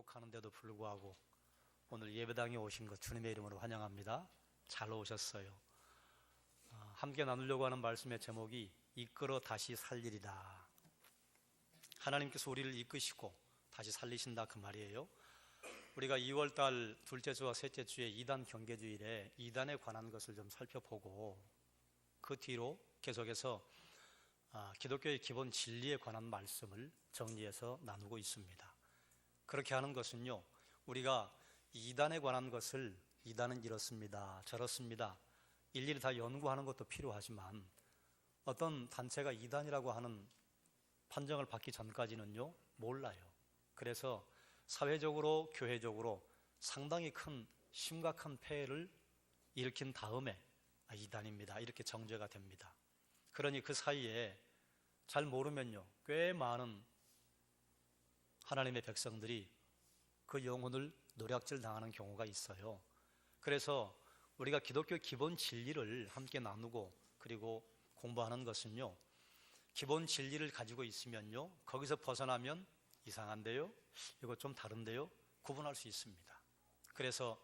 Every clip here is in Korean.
거룩하는데도 불구하고 오늘 예배당에 오신 것 주님의 이름으로 환영합니다. 잘 오셨어요. 함께 나누려고 하는 말씀의 제목이 이끌어 다시 살리리라. 하나님께서 우리를 이끄시고 다시 살리신다, 그 말이에요. 우리가 2월달 둘째 주와 셋째 주에 2단 경계주일에 2단에 관한 것을 좀 살펴보고 그 뒤로 계속해서 기독교의 기본 진리에 관한 말씀을 정리해서 나누고 있습니다. 그렇게 하는 것은요, 우리가 2단에 관한 것을 2단은 이렇습니다, 저렇습니다, 일일이 다 연구하는 것도 필요하지만 어떤 단체가 2단이라고 하는 판정을 받기 전까지는요 몰라요. 그래서 사회적으로 교회적으로 상당히 큰 심각한 폐해를 일으킨 다음에 2단입니다 이렇게 정죄가 됩니다. 그러니 그 사이에 잘 모르면요 꽤 많은 하나님의 백성들이 그 영혼을 노략질 당하는 경우가 있어요. 그래서 우리가 기독교 기본 진리를 함께 나누고 그리고 공부하는 것은요, 기본 진리를 가지고 있으면요 거기서 벗어나면 이상한데요, 이거 좀 다른데요, 구분할 수 있습니다. 그래서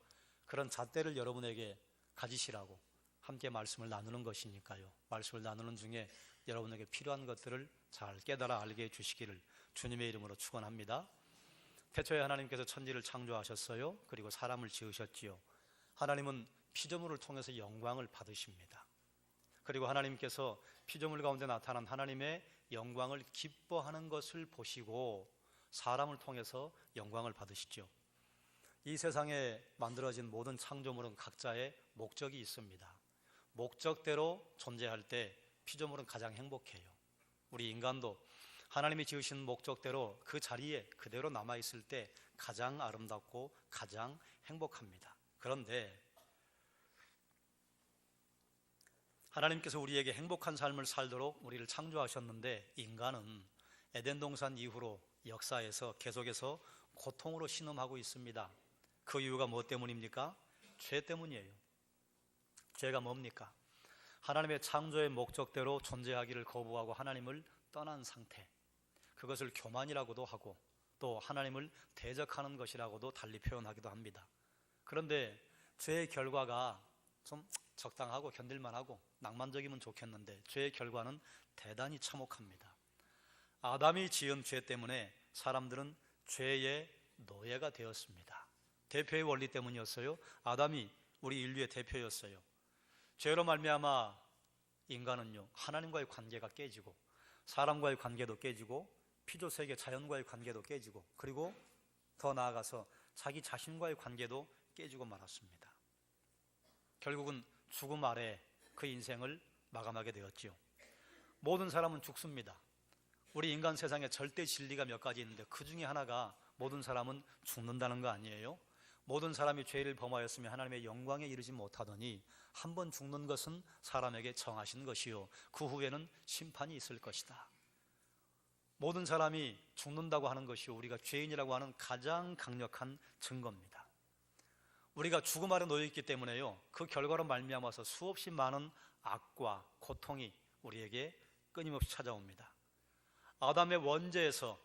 그런 잣대를 여러분에게 가지시라고 함께 말씀을 나누는 것이니까요, 말씀을 나누는 중에 여러분에게 필요한 것들을 잘 깨달아 알게 해주시기를 주님의 이름으로 축원합니다. 태초에 하나님께서 천지를 창조하셨어요. 그리고 사람을 지으셨지요. 하나님은 피조물을 통해서 영광을 받으십니다. 그리고 하나님께서 피조물 가운데 나타난 하나님의 영광을 기뻐하는 것을 보시고 사람을 통해서 영광을 받으시죠. 이 세상에 만들어진 모든 창조물은 각자의 목적이 있습니다. 목적대로 존재할 때 피조물은 가장 행복해요. 우리 인간도 하나님이 지으신 목적대로 그 자리에 그대로 남아있을 때 가장 아름답고 가장 행복합니다. 그런데 하나님께서 우리에게 행복한 삶을 살도록 우리를 창조하셨는데 인간은 에덴 동산 이후로 역사에서 계속해서 고통으로 신음하고 있습니다. 그 이유가 무엇 때문입니까? 죄 때문이에요. 죄가 뭡니까? 하나님의 창조의 목적대로 존재하기를 거부하고 하나님을 떠난 상태, 그것을 교만이라고도 하고 또 하나님을 대적하는 것이라고도 달리 표현하기도 합니다. 그런데 죄의 결과가 좀 적당하고 견딜만하고 낭만적이면 좋겠는데 죄의 결과는 대단히 참혹합니다. 아담이 지은 죄 때문에 사람들은 죄의 노예가 되었습니다. 대표의 원리 때문이었어요. 아담이 우리 인류의 대표였어요. 죄로 말미암아 인간은요 하나님과의 관계가 깨지고 사람과의 관계도 깨지고 피조세계 자연과의 관계도 깨지고 그리고 더 나아가서 자기 자신과의 관계도 깨지고 말았습니다. 결국은 죽음 아래 그 인생을 마감하게 되었지요. 모든 사람은 죽습니다. 우리 인간 세상에 절대 진리가 몇 가지 있는데 그 중에 하나가 모든 사람은 죽는다는 거 아니에요? 모든 사람이 죄를 범하였으며 하나님의 영광에 이르지 못하더니 한 번 죽는 것은 사람에게 정하신 것이요 그 후에는 심판이 있을 것이다. 모든 사람이 죽는다고 하는 것이 우리가 죄인이라고 하는 가장 강력한 증거입니다. 우리가 죽음 아래 놓여 있기 때문에요 그 결과로 말미암아서 수없이 많은 악과 고통이 우리에게 끊임없이 찾아옵니다. 아담의 원죄에서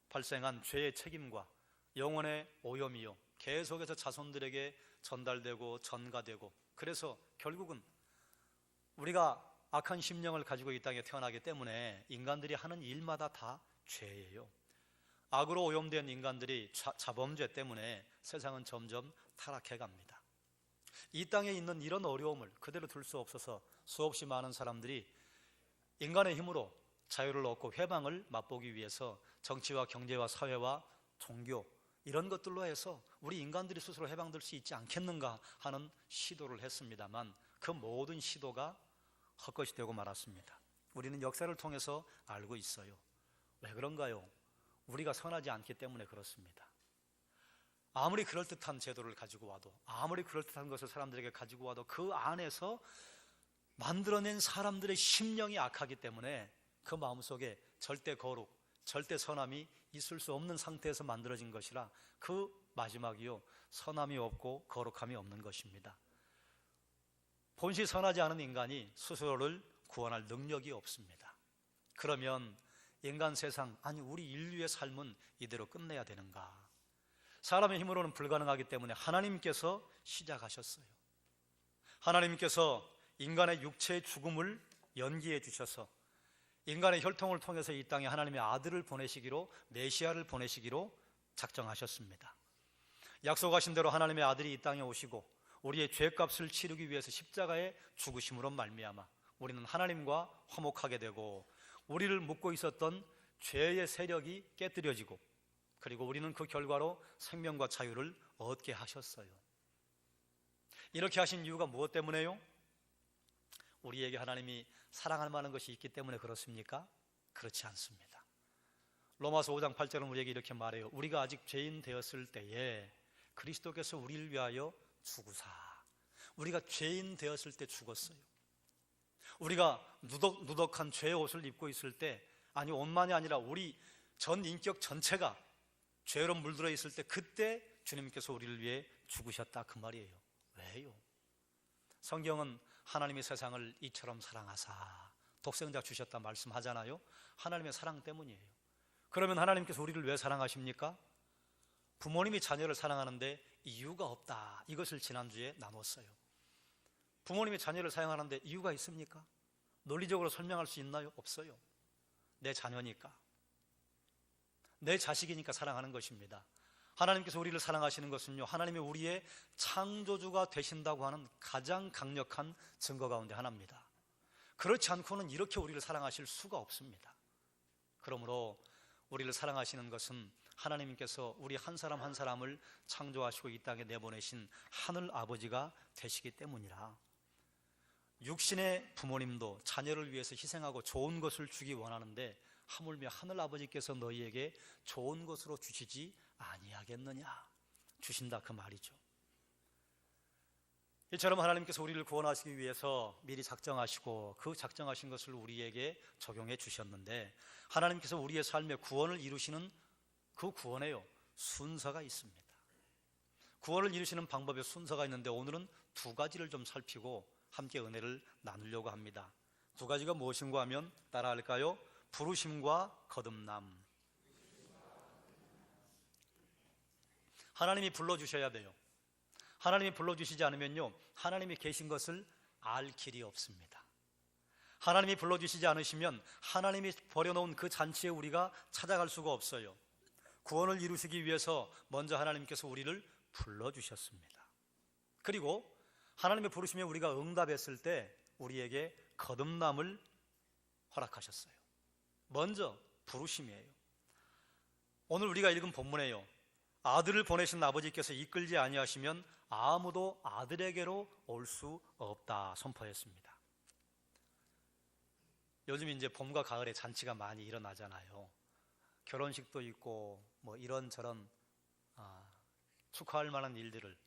발생한 죄의 책임과 영혼의 오염이요 계속해서 자손들에게 전달되고 전가되고, 그래서 결국은 우리가 악한 심령을 가지고 이 땅에 태어나기 때문에 인간들이 하는 일마다 다 죄예요. 악으로 오염된 인간들이 자범죄 때문에 세상은 점점 타락해 갑니다. 이 땅에 있는 이런 어려움을 그대로 둘 수 없어서 수없이 많은 사람들이 인간의 힘으로 자유를 얻고 회방을 맛보기 위해서 정치와 경제와 사회와 종교 이런 것들로 해서 우리 인간들이 스스로 해방될 수 있지 않겠는가 하는 시도를 했습니다만 그 모든 시도가 헛것이 되고 말았습니다. 우리는 역사를 통해서 알고 있어요. 왜 그런가요? 우리가 선하지 않기 때문에 그렇습니다. 아무리 그럴듯한 제도를 가지고 와도 아무리 그럴듯한 것을 사람들에게 가지고 와도 그 안에서 만들어낸 사람들의 심령이 악하기 때문에 그 마음속에 절대 거룩, 절대 선함이 있을 수 없는 상태에서 만들어진 것이라 그 마지막이요 선함이 없고 거룩함이 없는 것입니다. 본시 선하지 않은 인간이 스스로를 구원할 능력이 없습니다. 그러면 인간 세상, 아니 우리 인류의 삶은 이대로 끝내야 되는가? 사람의 힘으로는 불가능하기 때문에 하나님께서 시작하셨어요. 하나님께서 인간의 육체의 죽음을 연기해 주셔서 인간의 혈통을 통해서 이 땅에 하나님의 아들을 보내시기로, 메시아를 보내시기로 작정하셨습니다. 약속하신 대로 하나님의 아들이 이 땅에 오시고 우리의 죄값을 치르기 위해서 십자가에 죽으심으로 말미암아 우리는 하나님과 화목하게 되고 우리를 묶고 있었던 죄의 세력이 깨뜨려지고 그리고 우리는 그 결과로 생명과 자유를 얻게 하셨어요. 이렇게 하신 이유가 무엇 때문에요? 우리에게 하나님이 사랑할 만한 것이 있기 때문에 그렇습니까? 그렇지 않습니다. 로마서 5장 8절은 우리에게 이렇게 말해요. 우리가 아직 죄인 되었을 때에 그리스도께서 우리를 위하여 죽으사. 우리가 죄인 되었을 때 죽었어요. 우리가 누덕한 죄의 옷을 입고 있을 때, 아니 옷만이 아니라 우리 전 인격 전체가 죄로 물들어 있을 때, 그때 주님께서 우리를 위해 죽으셨다, 그 말이에요. 왜요? 성경은 하나님이 세상을 이처럼 사랑하사 독생자 주셨다 말씀하잖아요. 하나님의 사랑 때문이에요. 그러면 하나님께서 우리를 왜 사랑하십니까? 부모님이 자녀를 사랑하는데 이유가 없다, 이것을 지난주에 나눴어요. 부모님이 자녀를 사랑하는데 이유가 있습니까? 논리적으로 설명할 수 있나요? 없어요. 내 자녀니까, 내 자식이니까 사랑하는 것입니다. 하나님께서 우리를 사랑하시는 것은요, 하나님이 우리의 창조주가 되신다고 하는 가장 강력한 증거 가운데 하나입니다. 그렇지 않고는 이렇게 우리를 사랑하실 수가 없습니다. 그러므로 우리를 사랑하시는 것은 하나님께서 우리 한 사람 한 사람을 창조하시고 이 땅에 내보내신 하늘 아버지가 되시기 때문이라. 육신의 부모님도 자녀를 위해서 희생하고 좋은 것을 주기 원하는데 하물며 하늘 아버지께서 너희에게 좋은 것으로 주시지 아니하겠느냐, 주신다, 그 말이죠. 이처럼 하나님께서 우리를 구원하시기 위해서 미리 작정하시고 그 작정하신 것을 우리에게 적용해 주셨는데, 하나님께서 우리의 삶의 구원을 이루시는 그 구원에요, 순서가 있습니다. 구원을 이루시는 방법에 순서가 있는데 오늘은 두 가지를 좀 살피고 함께 은혜를 나누려고 합니다. 두 가지가 무엇인가 하면 따라할까요? 부르심과 거듭남. 하나님이 불러주셔야 돼요. 하나님이 불러주시지 않으면요, 하나님이 계신 것을 알 길이 없습니다. 하나님이 불러주시지 않으시면 하나님이 버려놓은 그 잔치에 우리가 찾아갈 수가 없어요. 구원을 이루시기 위해서 먼저 하나님께서 우리를 불러주셨습니다. 그리고 하나님의 부르심에 우리가 응답했을 때 우리에게 거듭남을 허락하셨어요. 먼저 부르심이에요. 오늘 우리가 읽은 본문에요, 아들을 보내신 아버지께서 이끌지 아니하시면 아무도 아들에게로 올 수 없다 선포했습니다. 요즘 이제 봄과 가을에 잔치가 많이 일어나잖아요. 결혼식도 있고 뭐 이런저런 축하할 만한 일들을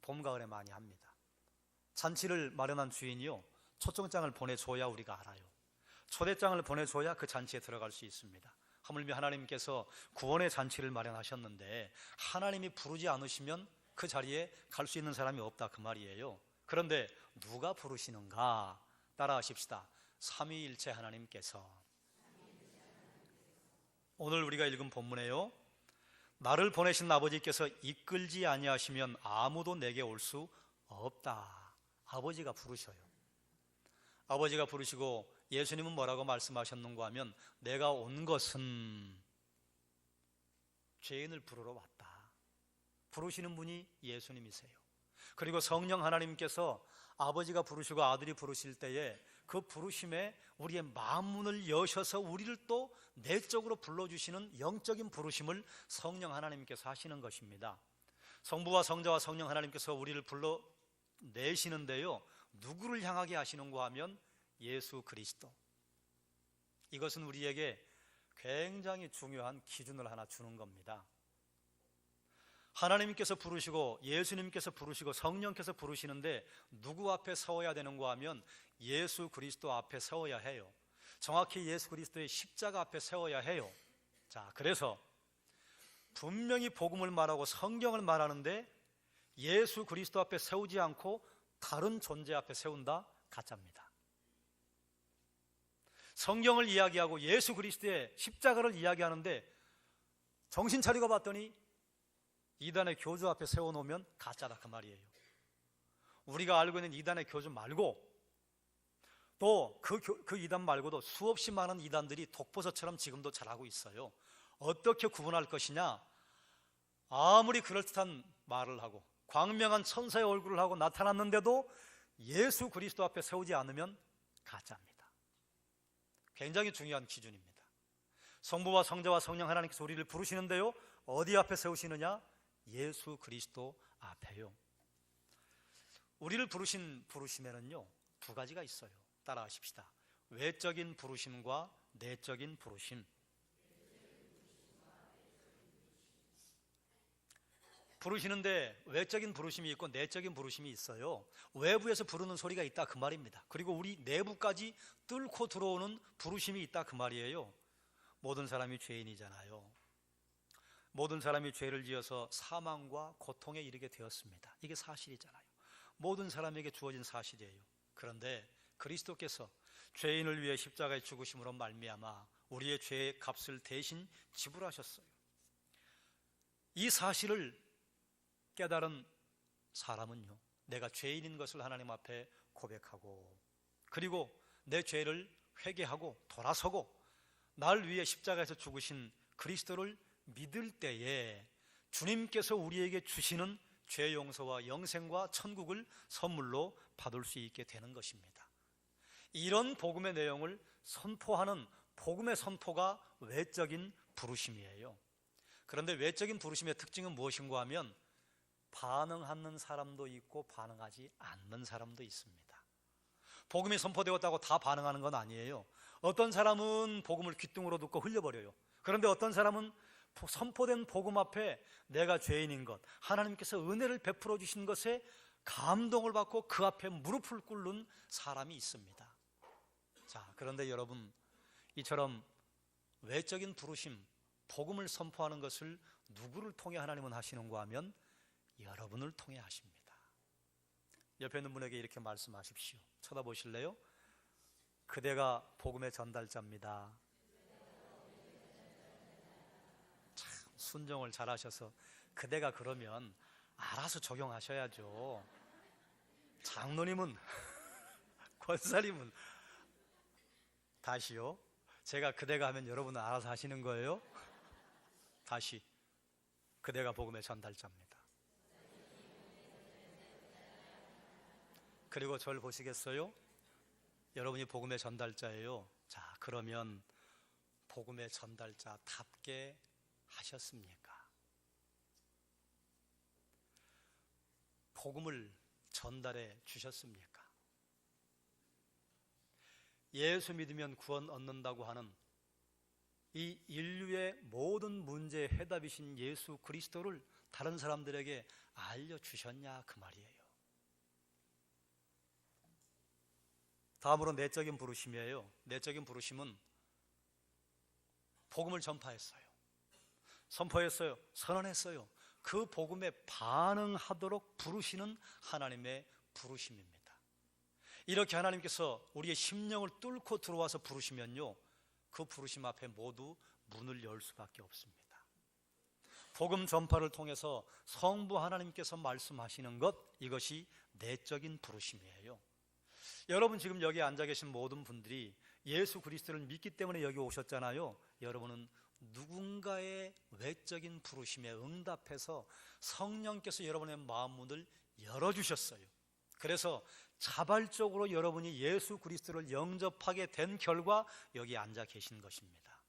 봄, 가을에 많이 합니다. 잔치를 마련한 주인이요, 초청장을 보내줘야 우리가 알아요. 초대장을 보내줘야 그 잔치에 들어갈 수 있습니다. 하물며 하나님께서 구원의 잔치를 마련하셨는데 하나님이 부르지 않으시면 그 자리에 갈 수 있는 사람이 없다, 그 말이에요. 그런데 누가 부르시는가? 따라하십시다. 삼위일체 하나님께서. 오늘 우리가 읽은 본문에요, 나를 보내신 아버지께서 이끌지 아니하시면 아무도 내게 올 수 없다. 아버지가 부르셔요. 아버지가 부르시고 예수님은 뭐라고 말씀하셨는가 하면, 내가 온 것은 죄인을 부르러 왔다. 부르시는 분이 예수님이세요. 그리고 성령 하나님께서 아버지가 부르시고 아들이 부르실 때에 그 부르심에 우리의 마음문을 여셔서 우리를 또 내적으로 불러주시는 영적인 부르심을 성령 하나님께서 하시는 것입니다. 성부와 성자와 성령 하나님께서 우리를 불러내시는데요, 누구를 향하게 하시는가 하면 예수 그리스도. 이것은 우리에게 굉장히 중요한 기준을 하나 주는 겁니다. 하나님께서 부르시고 예수님께서 부르시고 성령께서 부르시는데 누구 앞에 세워야 되는가 하면 예수 그리스도 앞에 세워야 해요. 정확히 예수 그리스도의 십자가 앞에 세워야 해요. 자, 그래서 분명히 복음을 말하고 성경을 말하는데 예수 그리스도 앞에 세우지 않고 다른 존재 앞에 세운다? 가짜입니다. 성경을 이야기하고 예수 그리스도의 십자가를 이야기하는데 정신 차리고 봤더니 이단의 교주 앞에 세워놓으면 가짜다 그 말이에요. 우리가 알고 있는 이단의 교주 말고 또 그 이단 말고도 수없이 많은 이단들이 독버섯처럼 지금도 자라고 있어요. 어떻게 구분할 것이냐? 아무리 그럴듯한 말을 하고 광명한 천사의 얼굴을 하고 나타났는데도 예수 그리스도 앞에 세우지 않으면 가짜입니다. 굉장히 중요한 기준입니다. 성부와 성자와 성령 하나님께서 우리를 부르시는데요, 어디 앞에 세우시느냐? 예수 그리스도 앞에요. 우리를 부르신 부르심에는요 두 가지가 있어요. 따라하십시다. 외적인 부르심과 내적인 부르심. 부르시는데 외적인 부르심이 있고 내적인 부르심이 있어요. 외부에서 부르는 소리가 있다 그 말입니다. 그리고 우리 내부까지 뚫고 들어오는 부르심이 있다 그 말이에요. 모든 사람이 죄인이잖아요. 모든 사람이 죄를 지어서 사망과 고통에 이르게 되었습니다. 이게 사실이잖아요. 모든 사람에게 주어진 사실이에요. 그런데 그리스도께서 죄인을 위해 십자가에 죽으심으로 말미암아 우리의 죄의 값을 대신 지불하셨어요. 이 사실을 깨달은 사람은요, 내가 죄인인 것을 하나님 앞에 고백하고 그리고 내 죄를 회개하고 돌아서고 날 위해 십자가에서 죽으신 그리스도를 믿을 때에 주님께서 우리에게 주시는 죄 용서와 영생과 천국을 선물로 받을 수 있게 되는 것입니다. 이런 복음의 내용을 선포하는 복음의 선포가 외적인 부르심이에요. 그런데 외적인 부르심의 특징은 무엇인가 하면 반응하는 사람도 있고 반응하지 않는 사람도 있습니다. 복음이 선포되었다고 다 반응하는 건 아니에요. 어떤 사람은 복음을 귓등으로 듣고 흘려버려요. 그런데 어떤 사람은 선포된 복음 앞에 내가 죄인인 것, 하나님께서 은혜를 베풀어 주신 것에 감동을 받고 그 앞에 무릎을 꿇는 사람이 있습니다. 자, 그런데 여러분, 이처럼 외적인 부르심, 복음을 선포하는 것을 누구를 통해 하나님은 하시는가 하면 여러분을 통해 하십니다. 옆에 있는 분에게 이렇게 말씀하십시오. 쳐다보실래요? 그대가 복음의 전달자입니다. 참 순종을 잘하셔서 그대가 그러면 알아서 적용하셔야죠. 장로님은 권사님은 다시요. 제가 그대가 하면 여러분은 알아서 하시는 거예요. 다시 그대가 복음의 전달자입니다. 그리고 저를 보시겠어요? 여러분이 복음의 전달자예요. 자, 그러면 복음의 전달자답게 하셨습니까? 복음을 전달해 주셨습니까? 예수 믿으면 구원 얻는다고 하는 이 인류의 모든 문제의 해답이신 예수 그리스도를 다른 사람들에게 알려주셨냐 그 말이에요. 다음으로 내적인 부르심이에요. 내적인 부르심은 복음을 전파했어요. 선포했어요. 선언했어요. 그 복음에 반응하도록 부르시는 하나님의 부르심입니다. 이렇게 하나님께서 우리의 심령을 뚫고 들어와서 부르시면요, 그 부르심 앞에 모두 문을 열 수밖에 없습니다. 복음 전파를 통해서 성부 하나님께서 말씀하시는 것, 이것이 내적인 부르심이에요. 여러분 지금 여기 앉아 계신 모든 분들이 예수 그리스도를 믿기 때문에 여기 오셨잖아요. 여러분은 누군가의 외적인 부르심에 응답해서 성령께서 여러분의 마음 문을 열어주셨어요. 그래서 자발적으로 여러분이 예수 그리스도를 영접하게 된 결과 여기 앉아 계신 것입니다.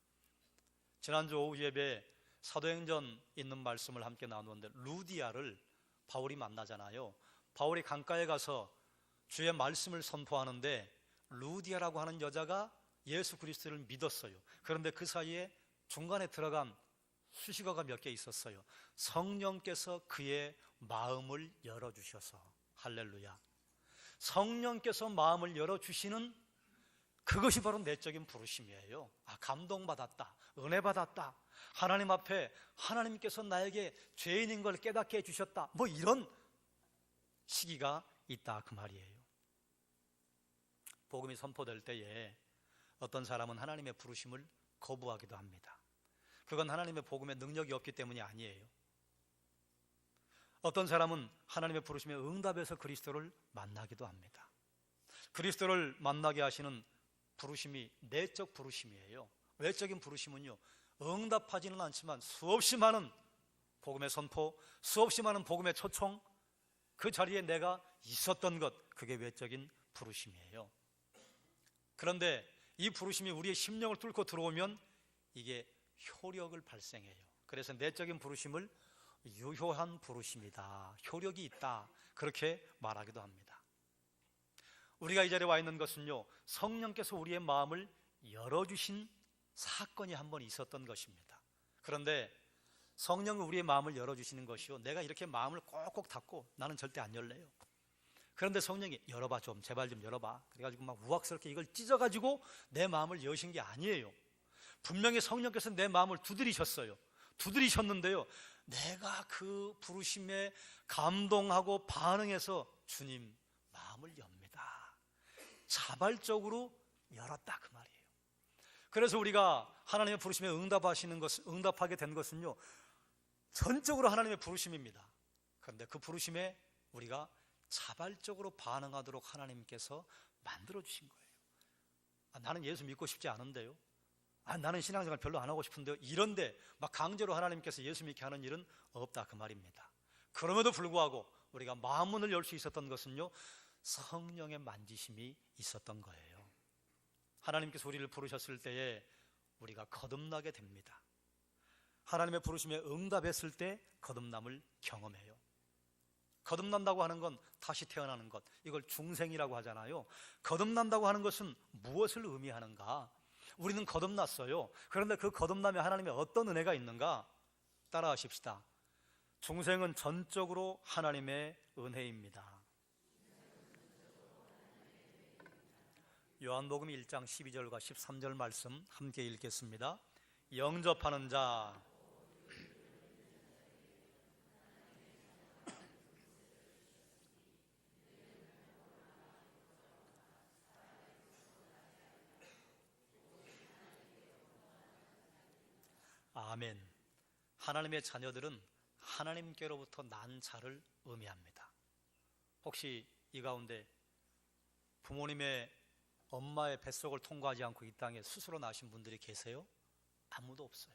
지난주 오후 예배 사도행전 있는 말씀을 함께 나누는데 루디아를 바울이 만나잖아요. 바울이 강가에 가서 주의 말씀을 선포하는데 루디아라고 하는 여자가 예수 그리스도를 믿었어요. 그런데 그 사이에 중간에 들어간 수식어가 몇 개 있었어요. 성령께서 그의 마음을 열어주셔서. 할렐루야. 성령께서 마음을 열어주시는 그것이 바로 내적인 부르심이에요. 아, 감동받았다, 은혜받았다, 하나님 앞에 하나님께서 나에게 죄인인 걸 깨닫게 해주셨다, 뭐 이런 시기가 있다 그 말이에요. 복음이 선포될 때에 어떤 사람은 하나님의 부르심을 거부하기도 합니다. 그건 하나님의 복음에 능력이 없기 때문이 아니에요. 어떤 사람은 하나님의 부르심에 응답해서 그리스도를 만나기도 합니다. 그리스도를 만나게 하시는 부르심이 내적 부르심이에요. 외적인 부르심은요, 응답하지는 않지만 수없이 많은 복음의 선포, 수없이 많은 복음의 초청, 그 자리에 내가 있었던 것, 그게 외적인 부르심이에요. 그런데 이 부르심이 우리의 심령을 뚫고 들어오면 이게 효력을 발생해요. 그래서 내적인 부르심을 유효한 부르심이다, 효력이 있다, 그렇게 말하기도 합니다. 우리가 이 자리에 와 있는 것은요, 성령께서 우리의 마음을 열어주신 사건이 한 번 있었던 것입니다. 그런데 성령은 우리의 마음을 열어주시는 것이요, 내가 이렇게 마음을 꼭꼭 닫고 나는 절대 안 열래요. 그런데 성령이 열어봐, 좀 제발 좀 열어봐, 그래가지고 막 우악스럽게 이걸 찢어가지고 내 마음을 여신 게 아니에요. 분명히 성령께서 내 마음을 두드리셨어요. 두드리셨는데요, 내가 그 부르심에 감동하고 반응해서 주님 마음을 엽니다, 자발적으로 열었다, 그 말이에요. 그래서 우리가 하나님의 부르심에 응답하게 된 것은요, 전적으로 하나님의 부르심입니다. 그런데 그 부르심에 우리가 자발적으로 반응하도록 하나님께서 만들어주신 거예요. 나는 예수 믿고 싶지 않은데요, 나는 신앙생활 별로 안 하고 싶은데요, 이런데 막 강제로 하나님께서 예수 믿게 하는 일은 없다, 그 말입니다. 그럼에도 불구하고 우리가 마음문을 열 수 있었던 것은요, 성령의 만지심이 있었던 거예요. 하나님께서 우리를 부르셨을 때에 우리가 거듭나게 됩니다. 하나님의 부르심에 응답했을 때 거듭남을 경험해요. 거듭난다고 하는 건 다시 태어나는 것, 이걸 중생이라고 하잖아요. 거듭난다고 하는 것은 무엇을 의미하는가? 우리는 거듭났어요. 그런데 그 거듭남에 하나님의 어떤 은혜가 있는가? 따라하십시다. 중생은 전적으로 하나님의 은혜입니다. 요한복음 1장 12절과 13절 말씀 함께 읽겠습니다. 영접하는 자, 아멘. 하나님의 자녀들은 하나님께로부터 난 자를 의미합니다. 혹시 이 가운데 부모님의 엄마의 뱃속을 통과하지 않고 이 땅에 스스로 나신 분들이 계세요? 아무도 없어요.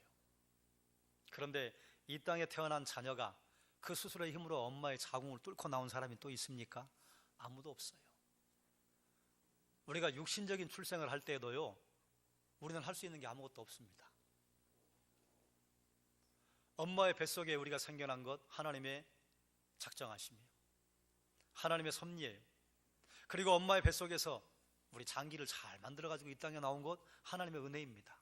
그런데 이 땅에 태어난 자녀가 그 스스로의 힘으로 엄마의 자궁을 뚫고 나온 사람이 또 있습니까? 아무도 없어요. 우리가 육신적인 출생을 할 때에도요, 우리는 할 수 있는 게 아무것도 없습니다. 엄마의 뱃속에 우리가 생겨난 것 하나님의 작정하심이에요. 하나님의 섭리예요. 그리고 엄마의 뱃속에서 우리 장기를 잘 만들어가지고 이 땅에 나온 것 하나님의 은혜입니다.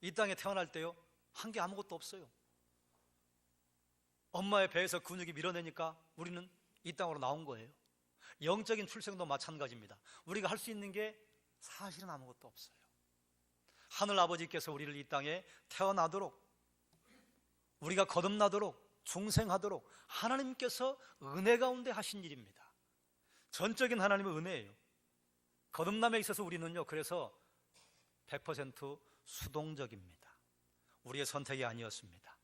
이 땅에 태어날 때요, 한 게 아무것도 없어요. 엄마의 배에서 근육이 밀어내니까 우리는 이 땅으로 나온 거예요. 영적인 출생도 마찬가지입니다. 우리가 할 수 있는 게 사실은 아무것도 없어요. 하늘 아버지께서 우리를 이 땅에 태어나도록, 우리가 거듭나도록, 중생하도록 하나님께서 은혜 가운데 하신 일입니다. 전적인 하나님의 은혜예요. 거듭남에 있어서 우리는요, 그래서 100% 수동적입니다. 우리의 선택이 아니었습니다.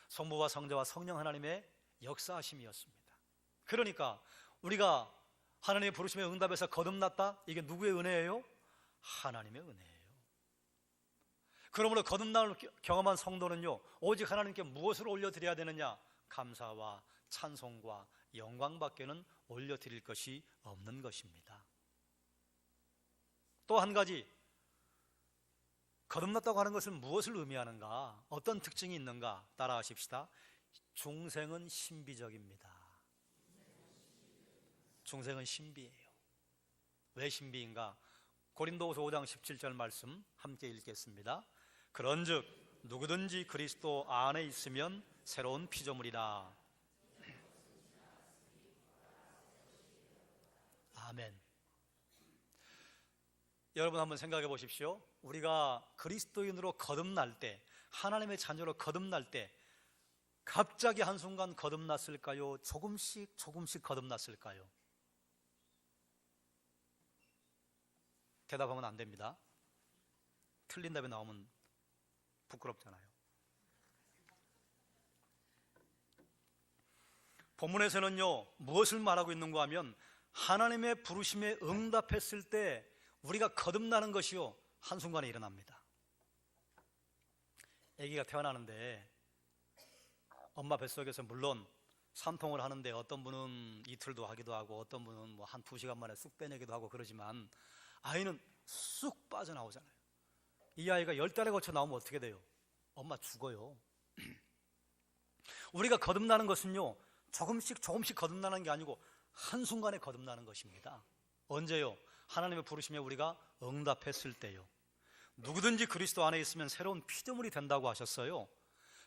성부와 성자와 성령 하나님의 역사하심이었습니다. 그러니까 우리가 하나님의 부르심에 응답해서 거듭났다, 이게 누구의 은혜예요? 하나님의 은혜예요. 그러므로 거듭남을 경험한 성도는요, 오직 하나님께 무엇을 올려드려야 되느냐? 감사와 찬송과 영광밖에는 올려드릴 것이 없는 것입니다. 또 한 가지, 거듭났다고 하는 것은 무엇을 의미하는가? 어떤 특징이 있는가? 따라하십시다. 중생은 신비적입니다. 중생은 신비예요. 왜 신비인가? 고린도후서 5장 17절 말씀 함께 읽겠습니다. 그런즉 누구든지 그리스도 안에 있으면 새로운 피조물이라. 아멘. 여러분 한번 생각해 보십시오. 우리가 그리스도인으로 거듭날 때, 하나님의 자녀로 거듭날 때 갑자기 한순간 거듭났을까요? 조금씩 거듭났을까요? 대답하면 안 됩니다. 틀린 답이 나오면 부끄럽잖아요. 본문에서는요, 무엇을 말하고 있는가 하면 하나님의 부르심에 응답했을 때 우리가 거듭나는 것이요, 한순간에 일어납니다. 아기가 태어나는데 엄마 뱃속에서 물론 산통을 하는데 어떤 분은 이틀도 하기도 하고 어떤 분은 뭐 한 2시간 만에 쑥 빼내기도 하고 그러지만 아이는 쑥 빠져나오잖아요. 이 아이가 10달에 걸쳐 나오면 어떻게 돼요? 엄마 죽어요. 우리가 거듭나는 것은요, 조금씩 거듭나는 게 아니고 한순간에 거듭나는 것입니다. 언제요? 하나님의 부르심에 우리가 응답했을 때요. 누구든지 그리스도 안에 있으면 새로운 피조물이 된다고 하셨어요.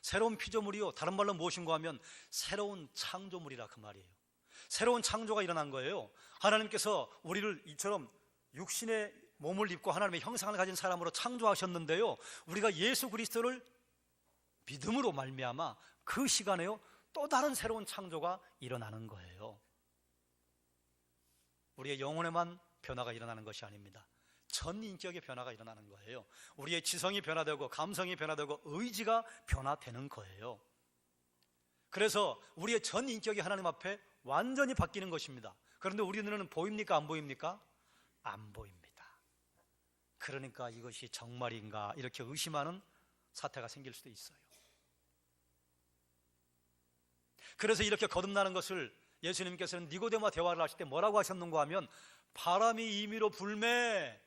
새로운 피조물이요, 다른 말로 무엇인가 하면 새로운 창조물이라 그 말이에요. 새로운 창조가 일어난 거예요. 하나님께서 우리를 이처럼 육신의 몸을 입고 하나님의 형상을 가진 사람으로 창조하셨는데요, 우리가 예수 그리스도를 믿음으로 말미암아 그 시간에요, 또 다른 새로운 창조가 일어나는 거예요. 우리의 영혼에만 변화가 일어나는 것이 아닙니다. 전 인격의 변화가 일어나는 거예요. 우리의 지성이 변화되고 감성이 변화되고 의지가 변화되는 거예요. 그래서 우리의 전 인격이 하나님 앞에 완전히 바뀌는 것입니다. 그런데 우리 눈에는 보입니까? 안 보입니까? 안 보입니다. 그러니까 이것이 정말인가 이렇게 의심하는 사태가 생길 수도 있어요. 그래서 이렇게 거듭나는 것을 예수님께서는 니고데모와 대화를 하실 때 뭐라고 하셨는가 하면, 바람이 임의로 불매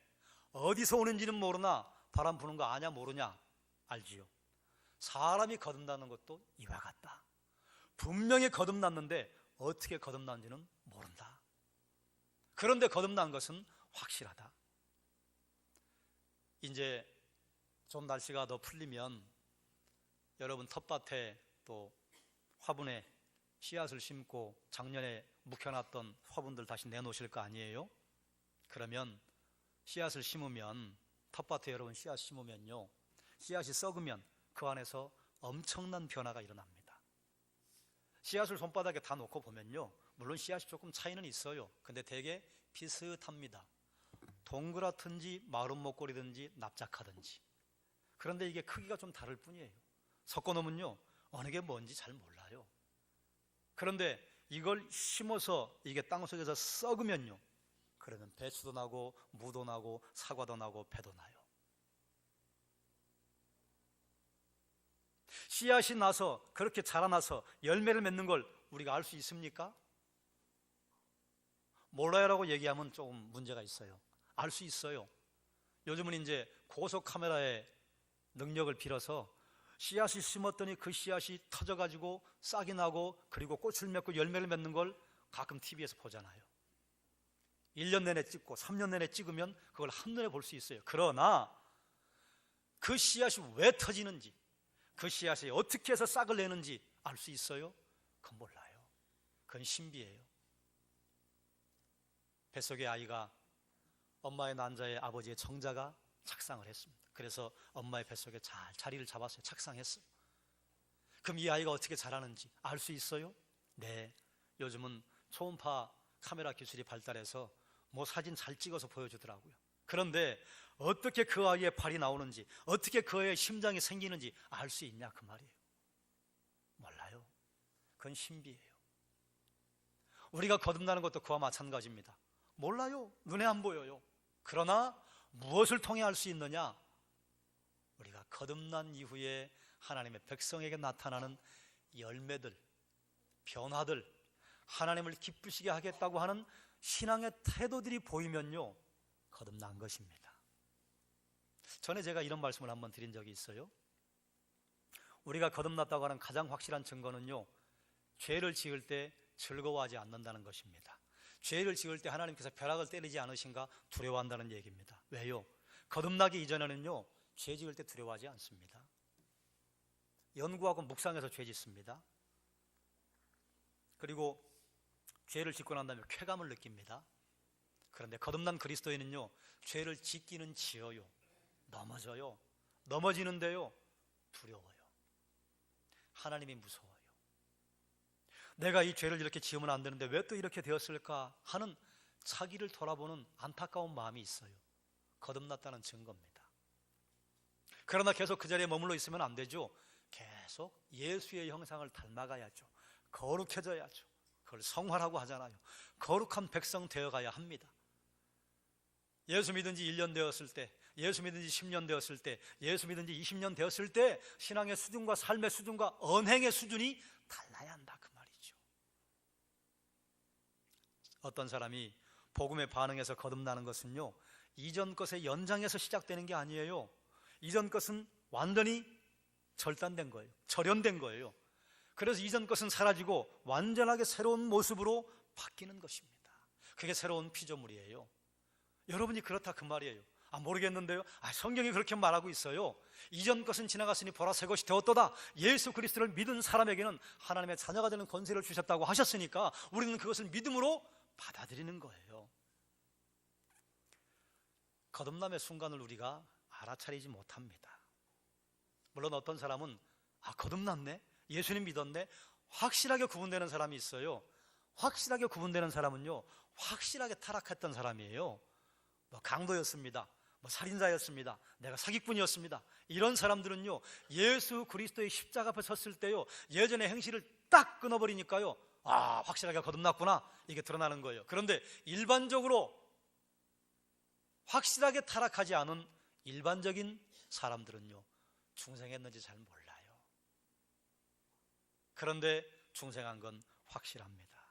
어디서 오는지는 모르나 바람 부는 거 아냐 모르냐? 알지요. 사람이 거듭나는 것도 이와 같다. 분명히 거듭났는데 어떻게 거듭났는지는 모른다. 그런데 거듭난 것은 확실하다. 이제 좀 날씨가 더 풀리면 여러분 텃밭에 또 화분에 씨앗을 심고 작년에 묵혀놨던 화분들 다시 내놓으실 거 아니에요? 그러면 씨앗을 심으면, 텃밭에 여러분 씨앗 심으면요, 씨앗이 썩으면 그 안에서 엄청난 변화가 일어납니다. 씨앗을 손바닥에 다 놓고 보면요, 물론 씨앗이 조금 차이는 있어요. 근데 되게 비슷합니다. 동그랗든지 마름 목걸이든지 납작하든지. 그런데 이게 크기가 좀 다를 뿐이에요. 섞어 놓으면요, 어느 게 뭔지 잘 몰라요. 그런데 이걸 심어서 이게 땅속에서 썩으면요, 그러면 배추도 나고 무도 나고 사과도 나고 배도 나요. 씨앗이 나서 그렇게 자라나서 열매를 맺는 걸 우리가 알 수 있습니까? 몰라요라고 얘기하면 조금 문제가 있어요. 알 수 있어요. 요즘은 이제 고속 카메라의 능력을 빌어서 씨앗이 심었더니 그 씨앗이 터져가지고 싹이 나고 그리고 꽃을 맺고 열매를 맺는 걸 가끔 TV에서 보잖아요. 1년 내내 찍고 3년 내내 찍으면 그걸 한눈에 볼 수 있어요. 그러나 그 씨앗이 왜 터지는지, 그 씨앗이 어떻게 해서 싹을 내는지 알 수 있어요? 그건 몰라요. 그건 신비예요. 뱃속의 아이가 엄마의 난자의 아버지의 정자가 착상을 했습니다. 그래서 엄마의 뱃속에 잘 자리를 잡았어요. 착상했어요. 그럼 이 아이가 어떻게 자라는지 알 수 있어요? 네, 요즘은 초음파 카메라 기술이 발달해서 뭐 사진 잘 찍어서 보여주더라고요. 그런데 어떻게 그 아이의 발이 나오는지, 어떻게 그 아이의 심장이 생기는지 알 수 있냐 그 말이에요. 몰라요. 그건 신비예요. 우리가 거듭나는 것도 그와 마찬가지입니다. 몰라요. 눈에 안 보여요. 그러나 무엇을 통해 알 수 있느냐? 우리가 거듭난 이후에 하나님의 백성에게 나타나는 열매들, 변화들, 하나님을 기쁘시게 하겠다고 하는 신앙의 태도들이 보이면요, 거듭난 것입니다. 전에 제가 이런 말씀을 한번 드린 적이 있어요. 우리가 거듭났다고 하는 가장 확실한 증거는요, 죄를 지을 때 즐거워하지 않는다는 것입니다. 죄를 지을 때 하나님께서 벼락을 때리지 않으신가 두려워한다는 얘기입니다. 왜요? 거듭나기 이전에는요, 죄 지을 때 두려워하지 않습니다. 연구하고 묵상해서 죄 짓습니다. 그리고 죄를 짓고 난 다음에 쾌감을 느낍니다. 그런데 거듭난 그리스도인은요, 죄를 짓기는 지어요. 넘어져요. 넘어지는데요, 두려워요. 하나님이 무서워요. 내가 이 죄를 이렇게 지으면 안 되는데 왜 또 이렇게 되었을까 하는 자기를 돌아보는 안타까운 마음이 있어요. 거듭났다는 증거입니다. 그러나 계속 그 자리에 머물러 있으면 안 되죠. 계속 예수의 형상을 닮아가야죠. 거룩해져야죠. 그걸 성화라고 하잖아요. 거룩한 백성 되어가야 합니다. 예수 믿은 지 1년 되었을 때, 예수 믿은 지 10년 되었을 때, 예수 믿은 지 20년 되었을 때 신앙의 수준과 삶의 수준과 언행의 수준이 달라야 한다 그 말이죠. 어떤 사람이 복음에 반응해서 거듭나는 것은요, 이전 것의 연장에서 시작되는 게 아니에요. 이전 것은 완전히 절단된 거예요. 절연된 거예요. 그래서 이전 것은 사라지고 완전하게 새로운 모습으로 바뀌는 것입니다. 그게 새로운 피조물이에요. 여러분이 그렇다 그 말이에요. 모르겠는데요. 성경이 그렇게 말하고 있어요. 이전 것은 지나갔으니 보라 새 것이 되었도다. 예수 그리스도를 믿은 사람에게는 하나님의 자녀가 되는 권세를 주셨다고 하셨으니까 우리는 그것을 믿음으로 받아들이는 거예요. 거듭남의 순간을 우리가 알아차리지 못합니다. 물론 어떤 사람은 거듭났네, 예수님 믿었네, 확실하게 구분되는 사람이 있어요. 확실하게 구분되는 사람은요, 확실하게 타락했던 사람이에요. 강도였습니다, 살인자였습니다, 내가 사기꾼이었습니다. 이런 사람들은요, 예수 그리스도의 십자가 앞에 섰을 때요, 예전의 행실을 딱 끊어버리니까요, 확실하게 거듭났구나, 이게 드러나는 거예요. 그런데 일반적으로 확실하게 타락하지 않은 일반적인 사람들은요, 중생했는지 잘 몰라요. 그런데 중생한 건 확실합니다.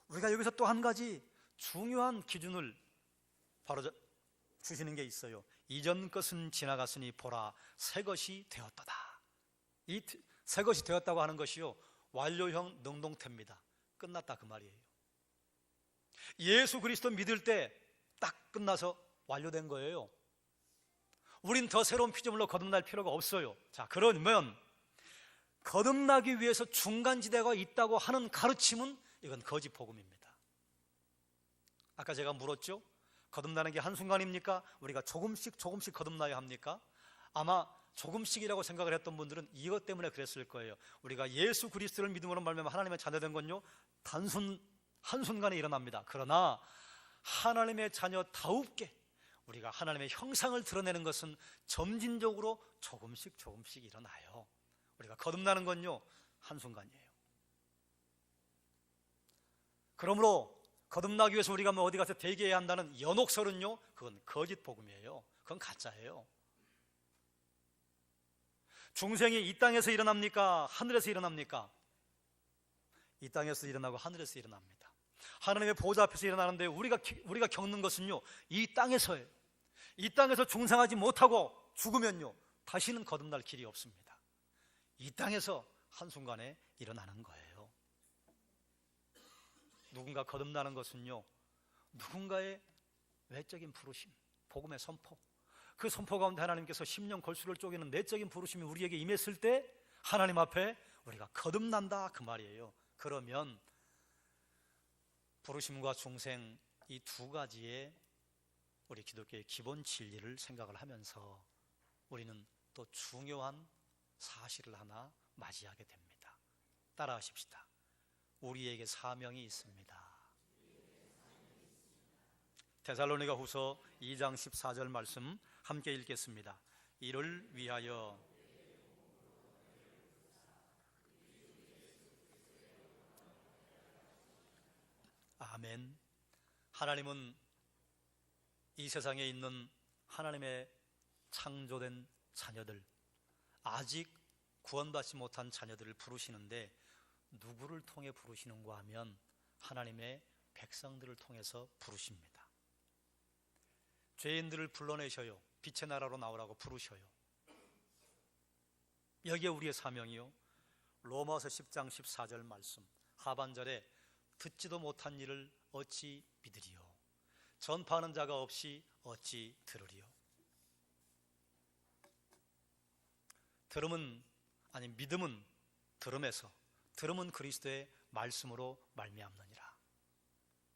우리가 여기서 또 한 가지 중요한 기준을 바로 주시는 게 있어요. 이전 것은 지나갔으니 보라 새 것이 되었도다. 이 새 것이 되었다고 하는 것이요, 완료형 능동태입니다. 끝났다 그 말이에요. 예수 그리스도 믿을 때 딱 끝나서 완료된 거예요. 우린 더 새로운 피조물로 거듭날 필요가 없어요. 자, 그러면 거듭나기 위해서 중간지대가 있다고 하는 가르침은 이건 거짓 복음입니다. 아까 제가 물었죠? 거듭나는 게 한순간입니까? 우리가 조금씩 거듭나야 합니까? 아마 조금씩이라고 생각을 했던 분들은 이것 때문에 그랬을 거예요. 우리가 예수 그리스도를 믿음으로 말미암아 하나님의 자녀된 건요, 단순 한순간에 일어납니다. 그러나 하나님의 자녀다웁게 우리가 하나님의 형상을 드러내는 것은 점진적으로 조금씩 일어나요. 우리가 거듭나는 건요, 한순간이에요. 그러므로 거듭나기 위해서 우리가 어디 가서 대기해야 한다는 연옥설은요, 그건 거짓 복음이에요. 그건 가짜예요. 중생이 이 땅에서 일어납니까? 하늘에서 일어납니까? 이 땅에서 일어나고 하늘에서 일어납니다. 하나님의 보좌 앞에서 일어나는데 우리가 겪는 것은요, 이 땅에서예요. 이 땅에서 중생하지 못하고 죽으면요, 다시는 거듭날 길이 없습니다. 이 땅에서 한순간에 일어나는 거예요. 누군가 거듭나는 것은요, 누군가의 외적인 부르심, 복음의 선포, 그 선포 가운데 하나님께서 심령 골수를 쪼개는 내적인 부르심이 우리에게 임했을 때 하나님 앞에 우리가 거듭난다 그 말이에요. 그러면 부르심과 중생 이 두 가지의 우리 기독교의 기본 진리를 생각을 하면서 우리는 또 중요한 사실을 하나 맞이하게 됩니다. 따라하십시다. 우리에게 사명이 있습니다. 데살로니가 후서 2장 14절 말씀 함께 읽겠습니다. 이를 위하여 아멘. 하나님은 이 세상에 있는 하나님의 창조된 자녀들, 아직 구원받지 못한 자녀들을 부르시는데 누구를 통해 부르시는가 하면 하나님의 백성들을 통해서 부르십니다. 죄인들을 불러내셔요. 빛의 나라로 나오라고 부르셔요. 여기에 우리의 사명이요, 로마서 10장 14절 말씀 하반절에 듣지도 못한 일을 어찌 믿으리요, 전파하는 자가 없이 어찌 들으리요. 믿음은 들음에서, 들음은 그리스도의 말씀으로 말미암느니라.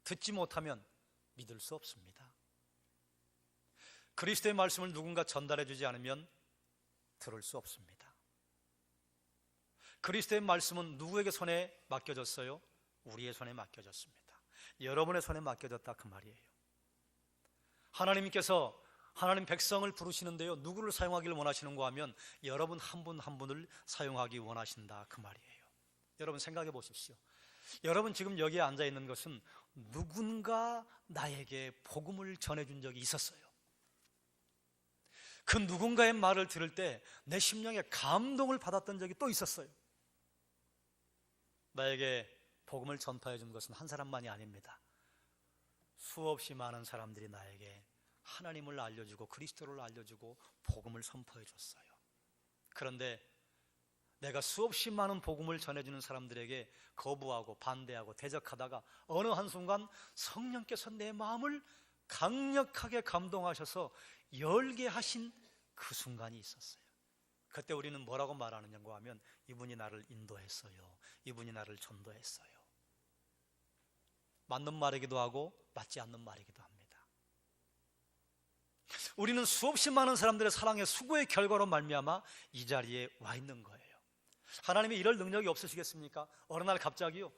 듣지 못하면 믿을 수 없습니다. 그리스도의 말씀을 누군가 전달해 주지 않으면 들을 수 없습니다. 그리스도의 말씀은 누구에게 손에 맡겨졌어요? 우리의 손에 맡겨졌습니다. 여러분의 손에 맡겨졌다 그 말이에요. 하나님께서 하나님 백성을 부르시는데요, 누구를 사용하기를 원하시는가 하면 여러분 한 분 한 분을 사용하기 원하신다 그 말이에요. 여러분 생각해 보십시오. 여러분 지금 여기에 앉아 있는 것은 누군가 나에게 복음을 전해준 적이 있었어요. 그 누군가의 말을 들을 때 내 심령에 감동을 받았던 적이 또 있었어요. 나에게 복음을 전파해 준 것은 한 사람만이 아닙니다. 수없이 많은 사람들이 나에게 하나님을 알려주고 그리스도를 알려주고 복음을 선포해 줬어요. 그런데 내가 수없이 많은 복음을 전해주는 사람들에게 거부하고 반대하고 대적하다가 어느 한순간 성령께서 내 마음을 강력하게 감동하셔서 열게 하신 그 순간이 있었어요. 그때 우리는 뭐라고 말하느냐고 하면 이분이 나를 인도했어요. 이분이 나를 전도했어요. 맞는 말이기도 하고 맞지 않는 말이기도 합니다. 우리는 수없이 많은 사람들의 사랑의 수고의 결과로 말미암아 이 자리에 와 있는 거예요. 하나님이 이럴 능력이 없으시겠습니까? 어느 날 갑자기요,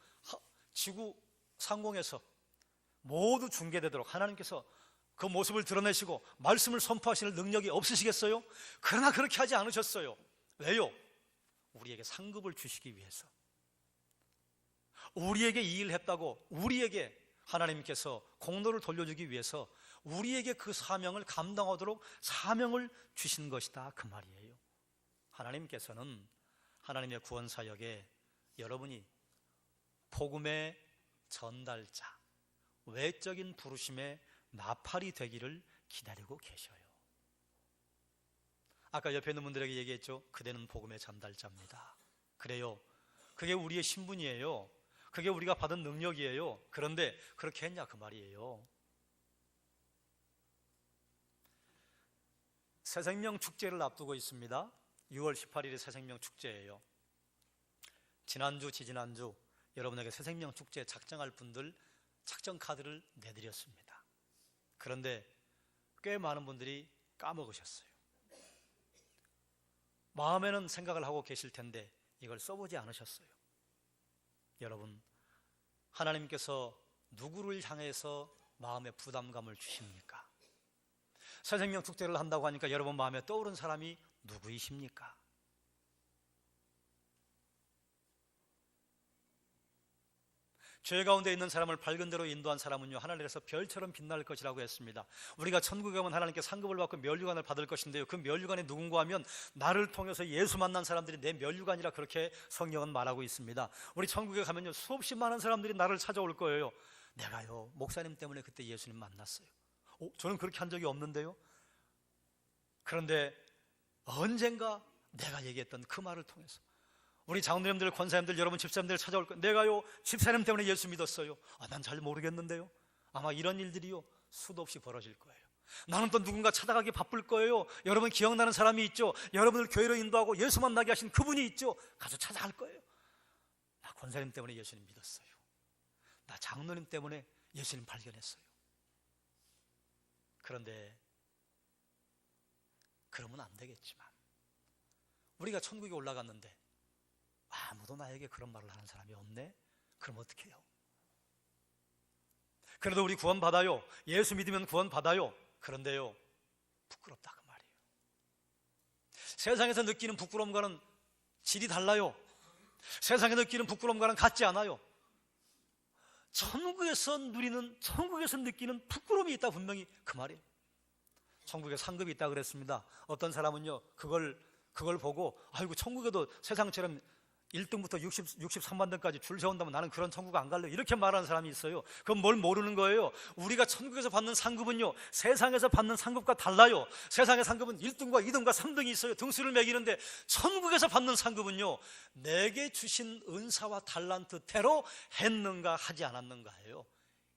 지구 상공에서 모두 중계되도록 하나님께서 그 모습을 드러내시고 말씀을 선포하시는 능력이 없으시겠어요? 그러나 그렇게 하지 않으셨어요. 왜요? 우리에게 상급을 주시기 위해서, 우리에게 이 일을 했다고 우리에게 하나님께서 공로를 돌려주기 위해서 우리에게 그 사명을 감당하도록 사명을 주신 것이다, 그 말이에요. 하나님께서는 하나님의 구원 사역에 여러분이 복음의 전달자, 외적인 부르심의 나팔이 되기를 기다리고 계셔요. 아까 옆에 있는 분들에게 얘기했죠. 그대는 복음의 전달자입니다. 그래요. 그게 우리의 신분이에요. 그게 우리가 받은 능력이에요. 그런데 그렇게 했냐, 그 말이에요. 새생명 축제를 앞두고 있습니다. 6월 18일이 새생명 축제예요. 지난주, 지지난주 여러분에게 새생명 축제 작정할 분들 작정 카드를 내드렸습니다. 그런데 꽤 많은 분들이 까먹으셨어요. 마음에는 생각을 하고 계실 텐데 이걸 써보지 않으셨어요. 여러분, 하나님께서 누구를 향해서 마음의 부담감을 주십니까? 새생명 축제를 한다고 하니까 여러분 마음에 떠오른 사람이 누구이십니까? 죄 가운데 있는 사람을 밝은 대로 인도한 사람은요, 하늘에서 별처럼 빛날 것이라고 했습니다. 우리가 천국에 가면 하나님께 상급을 받고 면류관을 받을 것인데요, 그 면류관이 누군가 하면 나를 통해서 예수 만난 사람들이 내 면류관이라 그렇게 성경은 말하고 있습니다. 우리 천국에 가면요, 수없이 많은 사람들이 나를 찾아올 거예요. 내가요, 목사님 때문에 그때 예수님 만났어요. 저는 그렇게 한 적이 없는데요. 그런데 언젠가 내가 얘기했던 그 말을 통해서 우리 장로님들, 권사님들, 여러분 집사님들 찾아올 거예요. 내가요, 집사님 때문에 예수 믿었어요. 난 잘 모르겠는데요. 아마 이런 일들이요, 수도 없이 벌어질 거예요. 나는 또 누군가 찾아가기 바쁠 거예요. 여러분 기억나는 사람이 있죠. 여러분을 교회로 인도하고 예수 만나게 하신 그분이 있죠. 가서 찾아갈 거예요. 나 권사님 때문에 예수님 믿었어요. 나 장로님 때문에 예수님 발견했어요. 그런데 그러면 안 되겠지만 우리가 천국에 올라갔는데 아무도 나에게 그런 말을 하는 사람이 없네? 그럼 어떻게 해요? 그래도 우리 구원 받아요. 예수 믿으면 구원 받아요. 그런데요, 부끄럽다, 그 말이에요. 세상에서 느끼는 부끄러움과는 질이 달라요. 세상에 느끼는 부끄러움과는 같지 않아요. 천국에서 느끼는 부끄러움이 있다, 분명히 그 말이에요. 천국에 상급이 있다 그랬습니다. 어떤 사람은요, 그걸 보고 아이고, 천국에도 세상처럼 1등부터 63만 등까지 줄 세운다면 나는 그런 천국 안 갈래, 이렇게 말하는 사람이 있어요. 그건 뭘 모르는 거예요. 우리가 천국에서 받는 상급은요, 세상에서 받는 상급과 달라요. 세상의 상급은 1등과 2등과 3등이 있어요. 등수를 매기는데 천국에서 받는 상급은요, 내게 주신 은사와 달란트대로 했는가 하지 않았는가예요.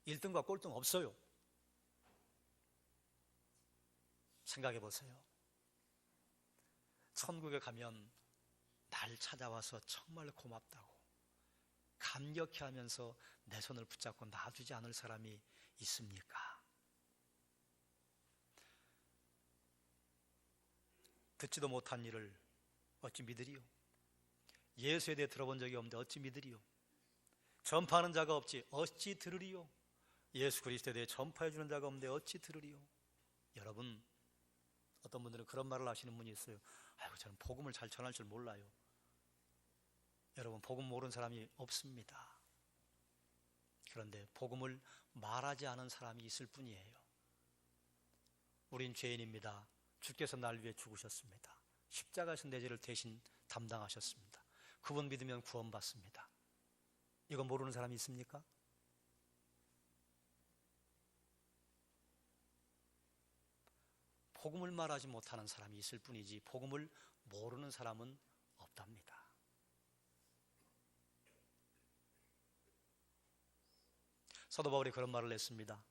1등과 꼴등 없어요. 생각해 보세요. 천국에 가면 날 찾아와서 정말 고맙다고 감격해 하면서 내 손을 붙잡고 놔주지 않을 사람이 있습니까? 듣지도 못한 일을 어찌 믿으리요? 예수에 대해 들어본 적이 없는데 어찌 믿으리요? 전파하는 자가 없지 어찌 들으리요? 예수 그리스도에 대해 전파해 주는 자가 없는데 어찌 들으리요? 여러분, 어떤 분들은 그런 말을 하시는 분이 있어요. 아이고, 저는 복음을 잘 전할 줄 몰라요. 여러분, 복음 모르는 사람이 없습니다. 그런데 복음을 말하지 않은 사람이 있을 뿐이에요. 우린 죄인입니다. 주께서 날 위해 죽으셨습니다. 십자가에서 내 죄를 대신 담당하셨습니다. 그분 믿으면 구원받습니다. 이거 모르는 사람이 있습니까? 복음을 말하지 못하는 사람이 있을 뿐이지 복음을 모르는 사람은 없답니다. 사도 바울이 그런 말을 했습니다.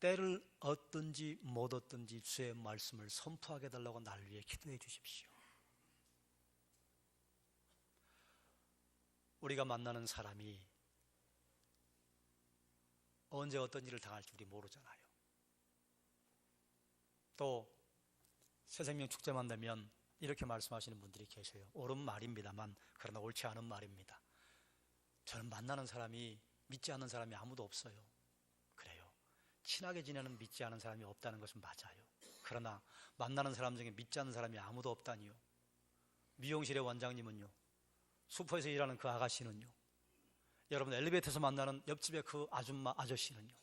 때를 얻든지 못 얻든지 주의 말씀을 선포하게 해달라고 날 위해 기도해 주십시오. 우리가 만나는 사람이 언제 어떤 일을 당할지 우리 모르잖아요. 또 새생명 축제만 되면 이렇게 말씀하시는 분들이 계셔요. 옳은 말입니다만 그러나 옳지 않은 말입니다. 저는 만나는 사람이 믿지 않는 사람이 아무도 없어요. 그래요. 친하게 지내는 믿지 않은 사람이 없다는 것은 맞아요. 그러나 만나는 사람 중에 믿지 않는 사람이 아무도 없다니요. 미용실의 원장님은요, 슈퍼에서 일하는 그 아가씨는요, 여러분 엘리베이터에서 만나는 옆집의 그 아줌마 아저씨는요,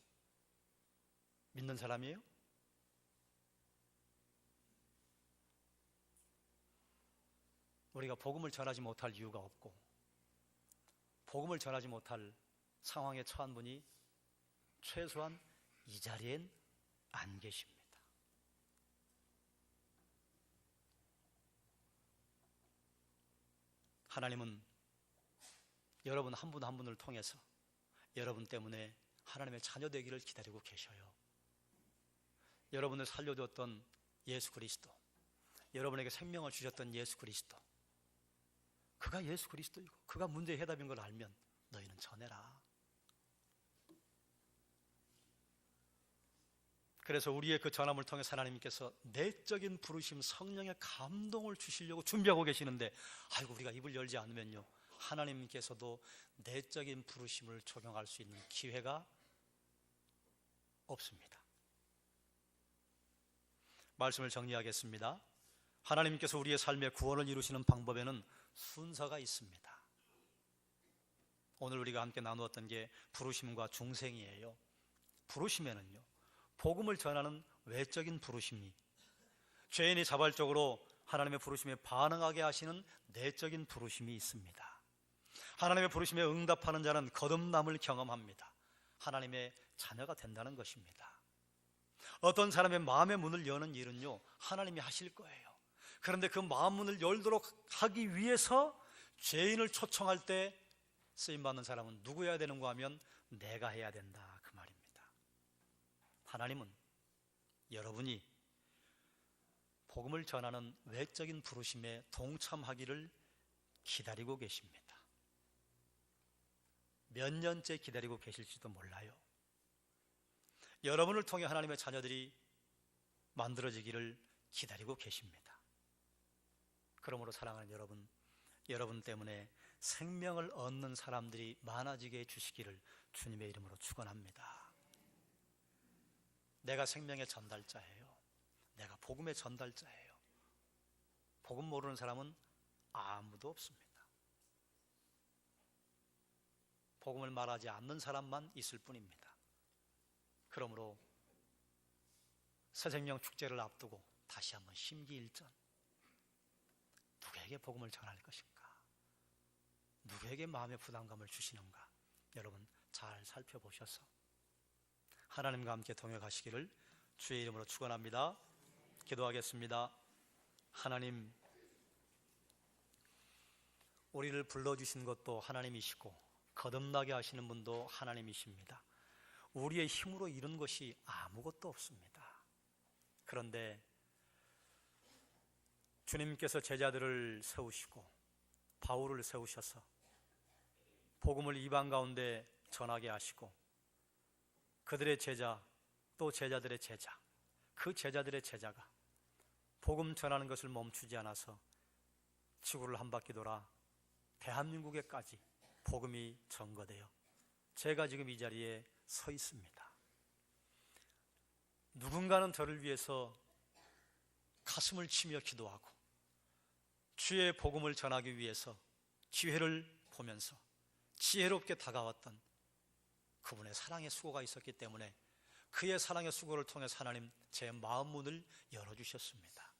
믿는 사람이에요? 우리가 복음을 전하지 못할 이유가 없고 복음을 전하지 못할 상황에 처한 분이 최소한 이 자리엔 안 계십니다. 하나님은 여러분 한 분 한 분을 통해서 여러분 때문에 하나님의 자녀 되기를 기다리고 계셔요. 여러분을 살려줬던 예수 그리스도, 여러분에게 생명을 주셨던 예수 그리스도, 그가 예수 그리스도이고 그가 문제의 해답인 걸 알면 너희는 전해라. 그래서 우리의 그 전함을 통해 하나님께서 내적인 부르심, 성령의 감동을 주시려고 준비하고 계시는데 아이고 우리가 입을 열지 않으면요 하나님께서도 내적인 부르심을 적용할 수 있는 기회가 없습니다. 말씀을 정리하겠습니다. 하나님께서 우리의 삶의 구원을 이루시는 방법에는 순서가 있습니다. 오늘 우리가 함께 나누었던 게 부르심과 중생이에요. 부르심에는요 복음을 전하는 외적인 부르심이, 죄인이 자발적으로 하나님의 부르심에 반응하게 하시는 내적인 부르심이 있습니다. 하나님의 부르심에 응답하는 자는 거듭남을 경험합니다. 하나님의 자녀가 된다는 것입니다. 어떤 사람의 마음의 문을 여는 일은요 하나님이 하실 거예요. 그런데 그 마음 문을 열도록 하기 위해서 죄인을 초청할 때 쓰임받는 사람은 누구여야 되는가 하면 내가 해야 된다 그 말입니다. 하나님은 여러분이 복음을 전하는 외적인 부르심에 동참하기를 기다리고 계십니다. 몇 년째 기다리고 계실지도 몰라요. 여러분을 통해 하나님의 자녀들이 만들어지기를 기다리고 계십니다. 그러므로 사랑하는 여러분, 여러분 때문에 생명을 얻는 사람들이 많아지게 해주시기를 주님의 이름으로 축원합니다. 내가 생명의 전달자예요. 내가 복음의 전달자예요. 복음 모르는 사람은 아무도 없습니다. 복음을 말하지 않는 사람만 있을 뿐입니다. 그러므로 새생명 축제를 앞두고 다시 한번 심기일전, 누구에게 복음을 전할 것인가, 누구에게 마음의 부담감을 주시는가, 여러분 잘 살펴보셔서 하나님과 함께 동행하시기를 주의 이름으로 축원합니다. 기도하겠습니다. 하나님, 우리를 불러주신 것도 하나님이시고 거듭나게 하시는 분도 하나님이십니다. 우리의 힘으로 이룬 것이 아무것도 없습니다. 그런데 주님께서 제자들을 세우시고 바울을 세우셔서 복음을 이방 가운데 전하게 하시고 그들의 제자, 또 제자들의 제자, 그 제자들의 제자가 복음 전하는 것을 멈추지 않아서 지구를 한 바퀴 돌아 대한민국에까지 복음이 전거되어 제가 지금 이 자리에 서 있습니다. 누군가는 저를 위해서 가슴을 치며 기도하고 주의 복음을 전하기 위해서 기회를 보면서 지혜롭게 다가왔던 그분의 사랑의 수고가 있었기 때문에 그의 사랑의 수고를 통해서 하나님 제 마음 문을 열어주셨습니다.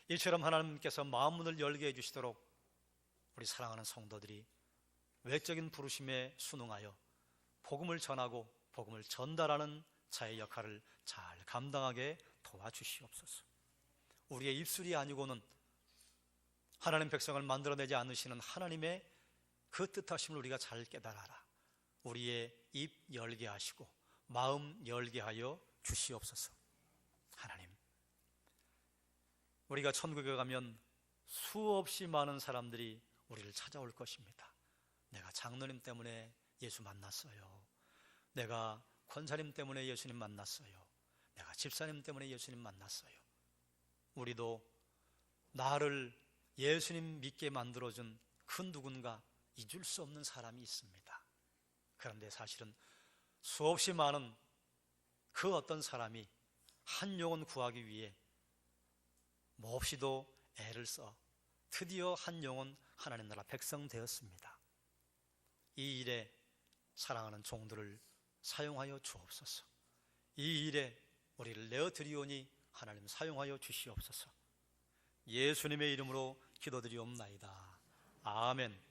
이처럼 하나님께서 마음 문을 열게 해주시도록 우리 사랑하는 성도들이 외적인 부르심에 순응하여 복음을 전하고 복음을 전달하는 자의 역할을 잘 감당하게 도와주시옵소서. 우리의 입술이 아니고는 하나님 백성을 만들어내지 않으시는 하나님의 그 뜻하심을 우리가 잘 깨달아라. 우리의 입 열게 하시고 마음 열게 하여 주시옵소서. 하나님, 우리가 천국에 가면 수없이 많은 사람들이 우리를 찾아올 것입니다. 내가 장로님 때문에 예수 만났어요. 내가 권사님 때문에 예수님 만났어요. 내가 집사님 때문에 예수님 만났어요. 우리도 나를 예수님 믿게 만들어준 그 누군가 잊을 수 없는 사람이 있습니다. 그런데 사실은 수없이 많은 그 어떤 사람이 한 영혼 구하기 위해 몹시도 애를 써 드디어 한 영혼 하나님 나라 백성 되었습니다. 이 일에 사랑하는 종들을 사용하여 주옵소서. 이 일에 우리를 내어드리오니 하나님 사용하여 주시옵소서. 예수님의 이름으로 기도드리옵나이다. 아멘.